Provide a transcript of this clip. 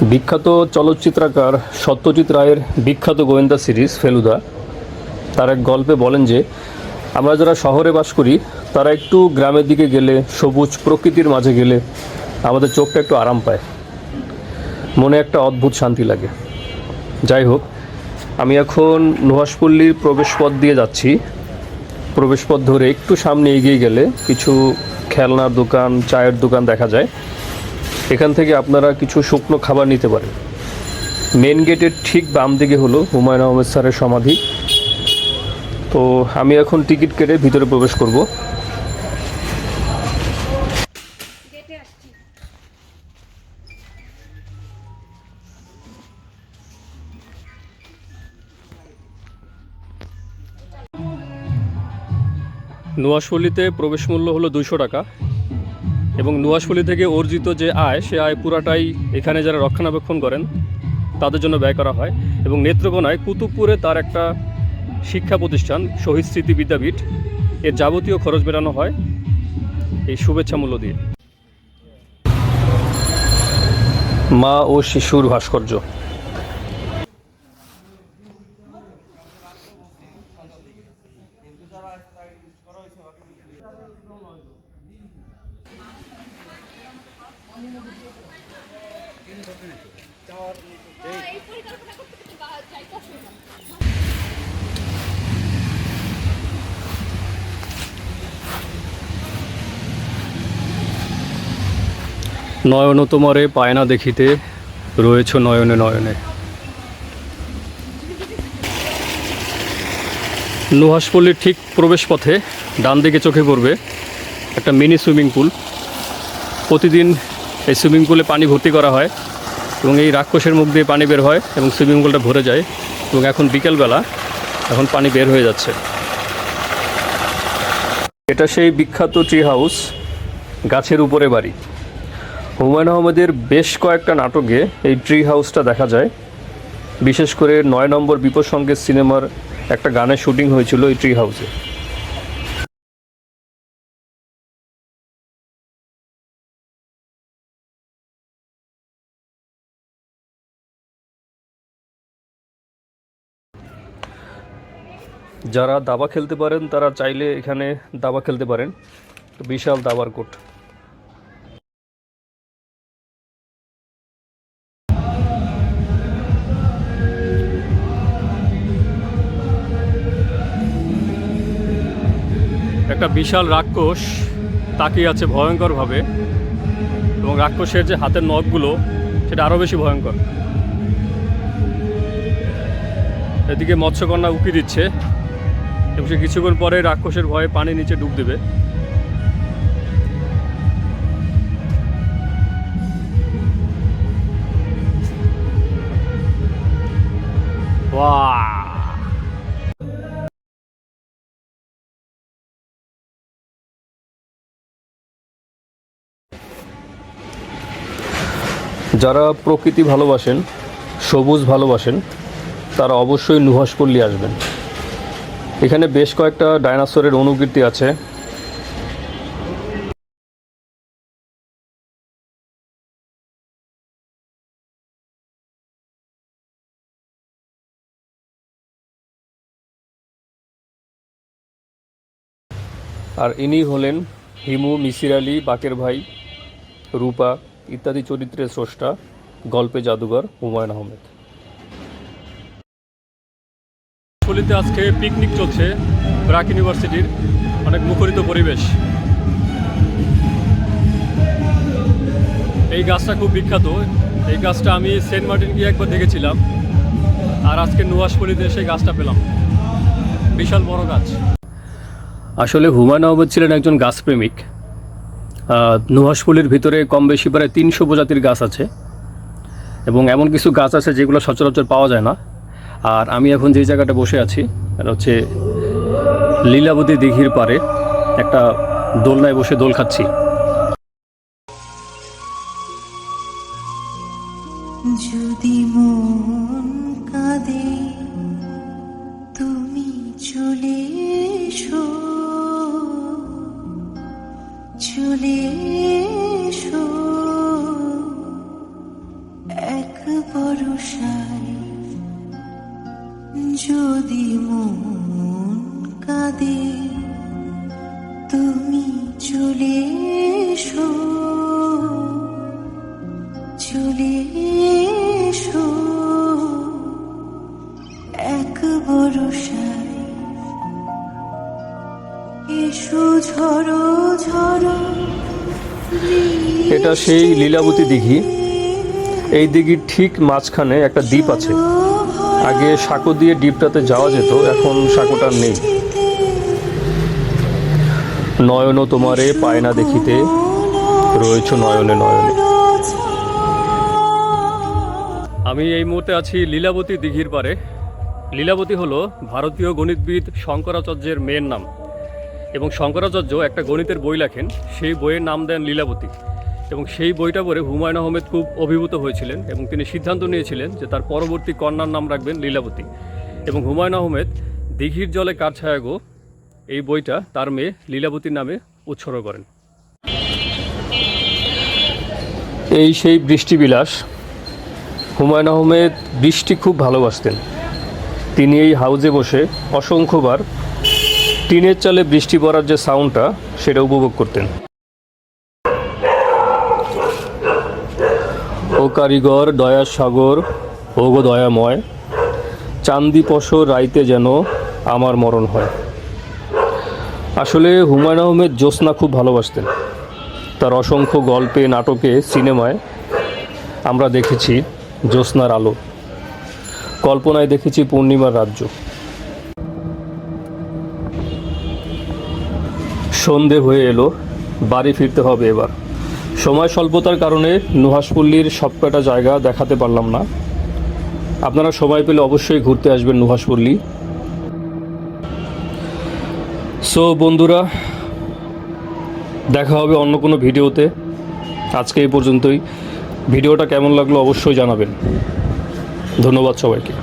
বিখ্যাত চলচ্চিত্রকার সত্যজিৎ রায়ের বিখ্যাত গোয়েন্দা সিরিজ ফেলুদা তার এক গল্পে বলেন যে আমরা যারা শহরে বাস করি তারা একটু গ্রামের দিকে গেলে, সবুজ প্রকৃতির মাঝে গেলে আমাদের চোখটা একটু আরাম পায়, মনে একটা অদ্ভুত শান্তি লাগে। যাই হোক, আমি এখন নুহাশপল্লীর প্রবেশপথ দিয়ে যাচ্ছি। প্রবেশপথ ধরে একটু সামনে এগিয়ে গেলে কিছু খেলনার দোকান, চায়ের দোকান দেখা যায়। এখান থেকে আপনারা কিছু শুকনো খাবার নিতে পারেন। মেন গেটের ঠিক বাম দিকে হলো হুমায়ুন আহমেদ স্যারের সমাধি। তো আমি এখন টিকিট কেটে ভিতরে প্রবেশ করব। নুহাশপল্লীতে প্রবেশ মূল্য হলো 200 টাকা এবং নুহাশপল্লী থেকে অর্জিত যে আয়, সে আয় পুরাটাই এখানে যারা রক্ষণাবেক্ষণ করেন তাদের জন্য ব্যয় করা হয়। এবং নেত্রকোনায় কুতুবপুরে তার একটা শিক্ষা প্রতিষ্ঠান শহীদ স্মৃতি বিদ্যাপীঠ, এর যাবতীয় খরচ মেটানো হয় এই শুভেচ্ছা মূল্য দিয়ে। মা ও শিশুর ভাস্কর্য। নয়ন তোমারে পায়না দেখিতে, রয়েছ নয়নে নয়নে। নুহাশপল্লীর ঠিক প্রবেশ পথে ডান দিকে চোখে পড়বে একটা মিনি সুইমিং পুল। প্রতিদিন এই সুইমিং পুলে পানি ভর্তি করা হয় এবং এই রাক্ষসের মুখ দিয়ে পানি বের হয় এবং সুইমিং পুলটা ভরে যায়। এবং এখন বিকেলবেলা, এখন পানি বের হয়ে যাচ্ছে। এটা সেই বিখ্যাত ট্রি হাউস, গাছের উপরে বাড়ি। হুমায়ুন আহমেদের বেশ কয়েকটা নাটকে এই ট্রি হাউসটা দেখা যায়। বিশেষ করে 9 নম্বর বিপদ সংকেত সিনেমার একটা গানের শুটিং হয়েছিল এই ট্রি হাউসে। যারা দাবা খেলতে পারেন তারা চাইলে এখানে দাবা খেলতে পারেন। বিশাল দাবার কোর্ট। একটা বিশাল রাক্ষস তাকিয়ে আছে ভয়ঙ্করভাবে এবং রাক্ষসের যে হাতের নখগুলো সেটা আরও বেশি ভয়ঙ্কর। এদিকে মৎস্যকন্যা উঁকি দিচ্ছে এবং সে কিছুক্ষণ পরে রাক্ষসের ভয়ে পানি নিচে ডুব দেবে। যারা প্রকৃতি ভালোবাসেন, সবুজ ভালোবাসেন, তারা অবশ্যই নুহাশপল্লী আসবেন। এখানে বেশ কয়েকটা ডাইনোসরের অনুকীর্তি আছে। আর ইনি হলেন হিমু, মিসির আলী, বাকের ভাই, রূপা ইত্যাদি চরিত্রের স্রষ্টা, গল্পে জাদুঘর হুমায়ুন আহমেদ। পল্লীতে আজকে পিকনিক চলছে ব্র্যাক ইউনিভার্সিটির, অনেক মুখরিত পরিবেশ। এই গাছটা খুব বিখ্যাত। এই গাছটা আমি সেন্ট মার্টিন গিয়ে একবার দেখেছিলাম, আর আজকে নুহাশপল্লীতে এসে গাছটা পেলাম। বিশাল বড় গাছ। আসলে হুমায়ুন আহমেদ ছিলেন একজন গাছপ্রেমিক। নুহাশপল্লীর ভিতরে কম বেশি প্রায় 300 প্রজাতির গাছ আছে এবং এমন কিছু গাছ আছে যেগুলো সচরাচর পাওয়া যায় না। আর আমি এখন যে জায়গাটা বসে আছি এটা হচ্ছে লীলাবতী দিঘির পাড়ে একটা দোলনায় বসে দোল খাচ্ছি। যদি মন কাঁদে তুমি চলে এসো, চলে এসো এক বরষায় যদি মন কাঁদে তুমি চলে এসো, চলে এসো এক বরষায়, এসো ঝড়ো ঝড়ো। এটা সেই লীলাবতী দিঘি। এই দিঘির ঠিক মাঝখানে একটা দ্বীপ আছে। আগে সাঁকো দিয়ে দ্বীপটাতে যাওয়া যেত, এখন সাঁকোটা নেই। নয়ন তোমারে পায় না দেখিতে, রয়েছ নয়নে নয়নে। আমি এই মুহূর্তে আছি লীলাবতী দিঘির পারে। লীলাবতী হলো ভারতীয় গণিতবিদ শঙ্করাচার্যের মেয়ের নাম, এবং শঙ্করাচার্য একটা গণিতের বই লেখেন, সেই বইয়ের নাম দেন লীলাবতী। এবং সেই বইটা পড়ে হুমায়ুন আহমেদ খুব অভিভূত হয়েছিলেন এবং তিনি সিদ্ধান্ত নিয়েছিলেন যে তার পরবর্তী কন্যার নাম রাখবেন লীলাবতী। এবং হুমায়ুন আহমেদ দিঘির জলে কার ছায়া গো এই বইটা তার মেয়ে লীলাবতীর নামে উৎসর্গ করেন। এই সেই বৃষ্টিবিলাস। হুমায়ুন আহমেদ বৃষ্টি খুব ভালোবাসতেন। তিনি এই হাউজে বসে অসংখ্যবার টিনের চালে বৃষ্টি পড়ার যে সাউন্ডটা সেটা উপভোগ করতেন। ও কারিগর দয়ার সাগর, ও গো দয়াময়, চান্দি পশর রাইতে যেন আমার মরণ হয়। আসলে হুমায়ুন আহমেদ জ্যোৎস্না খুব ভালোবাসতেন। তার অসংখ্য গল্পে, নাটকে, সিনেমায় আমরা দেখেছি জ্যোৎস্নার আলো, কল্পনায় দেখেছি পূর্ণিমার রাজ্য। সন্ধে হয়ে এলো, বাড়ি ফিরতে হবে এবার। সময় স্বল্পতার কারণে নুহাশপল্লীর সবকটা জায়গা দেখাতে পারলাম না। আপনারা সময় পেলে অবশ্যই ঘুরতে আসবেন নুহাশপল্লী। সো বন্ধুরা, দেখা হবে অন্য কোনো ভিডিওতে। আজকে এই পর্যন্তই। ভিডিওটা কেমন লাগলো অবশ্যই জানাবেন। ধন্যবাদ সবাইকে।